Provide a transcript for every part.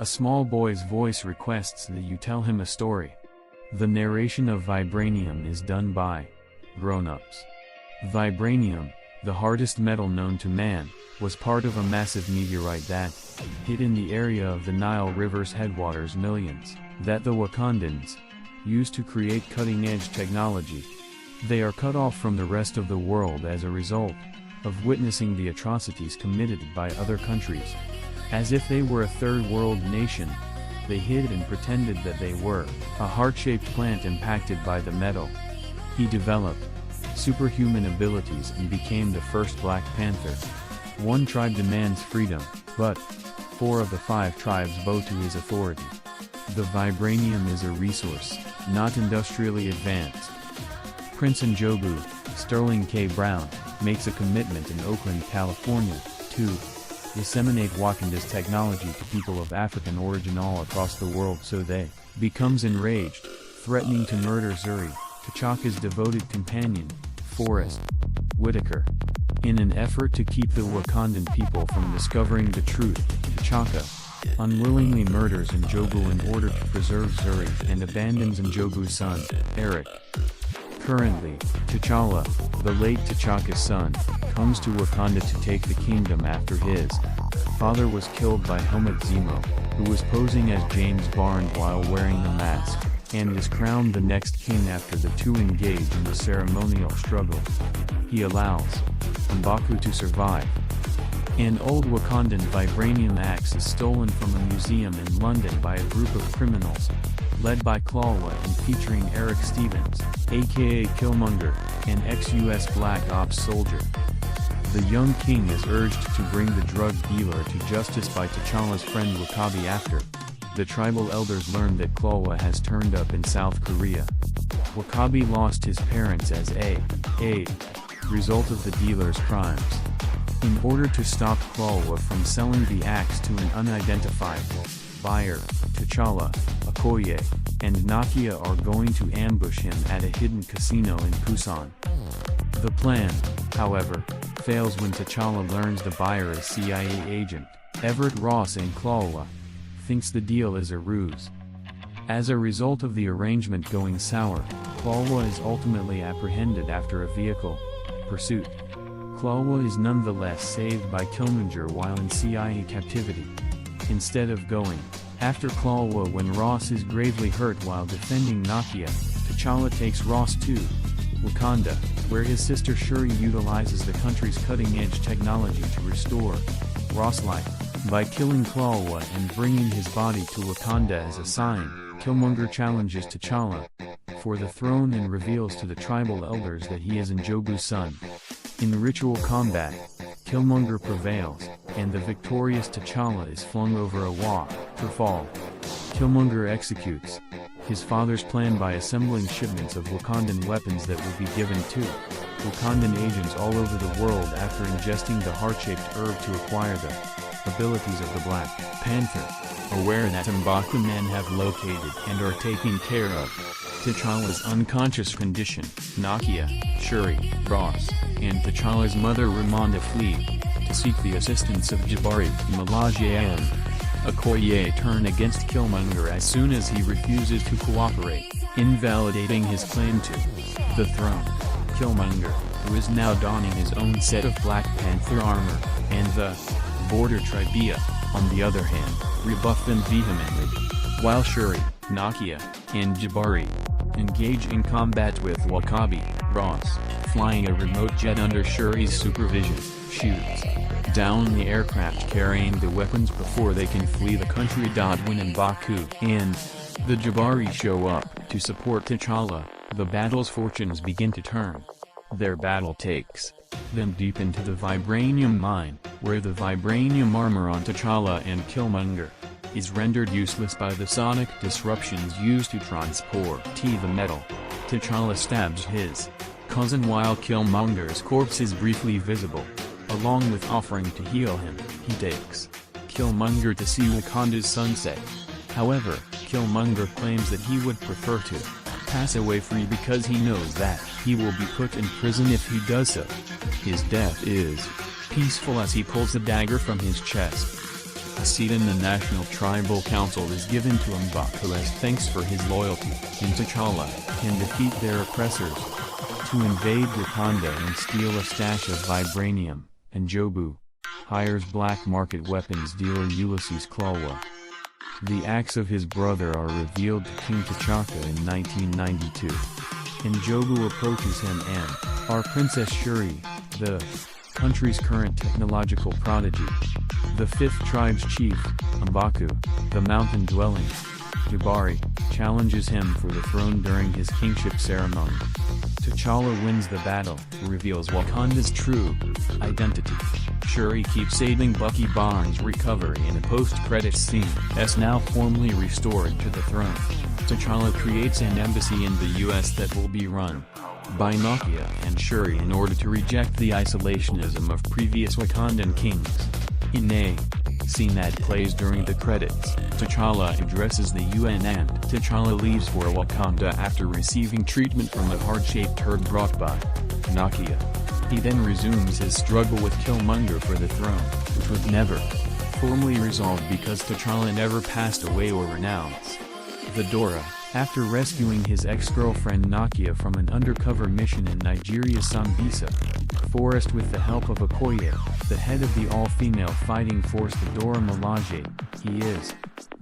A small boy's voice requests that you tell him a story. The narration of vibranium is done by grown-ups. Vibranium, the hardest metal known to man, was part of a massive meteorite that hit in the area of the Nile River's headwaters millions, that the Wakandans used to create cutting-edge technology. They are cut off from the rest of the world as a result of witnessing the atrocities committed by other countries. As if they were a third-world nation, they hid and pretended that they were a heart-shaped plant impacted by the metal. He developed superhuman abilities and became the first Black Panther. One tribe demands freedom, but 4 of the 5 tribes bow to his authority. The vibranium is a resource, not industrially advanced. Prince Njobu, Sterling K. Brown, makes a commitment in Oakland, California, to disseminate Wakanda's technology to people of African origin all across the world, so they becomes enraged, threatening to murder Zuri, T'Chaka's devoted companion, Forrest Whittaker. In an effort to keep the Wakandan people from discovering the truth, T'Chaka unwillingly murders Njobu in order to preserve Zuri and abandons Njobu's son, Eric. Currently, T'Challa, the late T'Chaka's son, comes to Wakanda to take the kingdom after his father was killed by Helmut Zemo, who was posing as James Bond while wearing the mask, and is crowned the next king after the two engage in the ceremonial struggle. He allows M'Baku to survive. An old Wakandan vibranium axe is stolen from a museum in London by a group of criminals, led by Kaluuya and featuring Eric Stevens, aka Killmonger, an ex-US Black Ops soldier. The young king is urged to bring the drug dealer to justice by T'Challa's friend Wakabi after the tribal elders learn that Kaluuya has turned up in South Korea. Wakabi lost his parents as a result of the dealer's crimes. In order to stop Kaluuya from selling the axe to an unidentified buyer, T'Challa, Okoye, and Nakia are going to ambush him at a hidden casino in Busan. The plan, however, fails when T'Challa learns the buyer is CIA agent Everett Ross, and Kaluuya thinks the deal is a ruse. As a result of the arrangement going sour, Kaluuya is ultimately apprehended after a vehicle pursuit. Kaluuya is nonetheless saved by Killmonger while in CIA captivity. Instead of going after Kaluuya when Ross is gravely hurt while defending Nakia, T'Challa takes Ross to Wakanda, where his sister Shuri utilizes the country's cutting-edge technology to restore Ross' life. By killing Kaluuya and bringing his body to Wakanda as a sign, Killmonger challenges T'Challa for the throne and reveals to the tribal elders that he is Njobu's son. In ritual combat, Killmonger prevails, and the victorious T'Challa is flung over a waterfall. Killmonger executes his father's plan by assembling shipments of Wakandan weapons that will be given to Wakandan agents all over the world after ingesting the heart-shaped herb to acquire the abilities of the Black Panther. Aware that M'Baku men have located and are taking care of T'Challa's unconscious condition, Nakia, Shuri, Ross, and T'Challa's mother Ramonda flee to seek the assistance of Jabari, Malaja and Okoye turn against Killmonger as soon as he refuses to cooperate, invalidating his claim to the throne. Killmonger, who is now donning his own set of Black Panther armor, and the Border Tribia, on the other hand, rebuff them vehemently, while Shuri, Nakia, and Jabari engage in combat with Wakabi. Ross, flying a remote jet under Shuri's supervision, shoots down the aircraft carrying the weapons before they can flee the country. When M'Baku and the Jabari show up to support T'Challa, the battle's fortunes begin to turn. Their battle takes them deep into the vibranium mine, where the vibranium armor on T'Challa and Killmonger is rendered useless by the sonic disruptions used to transport the metal. T'Challa stabs his cousin while Killmonger's corpse is briefly visible. Along with offering to heal him, he takes Killmonger to see Wakanda's sunset. However, Killmonger claims that he would prefer to pass away free because he knows that he will be put in prison if he does so. His death is peaceful as he pulls the dagger from his chest. A seat in the National Tribal Council is given to M'Baku as thanks for his loyalty, and T'Challa can defeat their oppressors. To invade Wakanda and steal a stash of vibranium, and Jobu hires black market weapons dealer Ulysses Klaue. The acts of his brother are revealed to King T'Chaka in 1992. And Jobu approaches him and, our Princess Shuri, the country's current technological prodigy. The fifth tribe's chief, M'Baku, the mountain-dwelling Jabari, challenges him for the throne during his kingship ceremony. T'Challa wins the battle, reveals Wakanda's true identity. Shuri keeps aiding Bucky Barnes' recovery in a post-credits scene. S now formally restored to the throne. T'Challa creates an embassy in the US that will be run by Nakia and Shuri in order to reject the isolationism of previous Wakandan kings. In a scene that plays during the credits, T'Challa addresses the UN and T'Challa leaves for Wakanda after receiving treatment from a heart-shaped herb brought by Nakia. He then resumes his struggle with Killmonger for the throne, which was never formally resolved because T'Challa never passed away or renounced Fedora, after rescuing his ex-girlfriend Nakia from an undercover mission in Nigeria's Sambisa forest with the help of Okoye, the head of the all-female fighting force the Dora Milaje. He is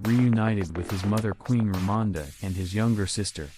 reunited with his mother Queen Ramonda and his younger sister,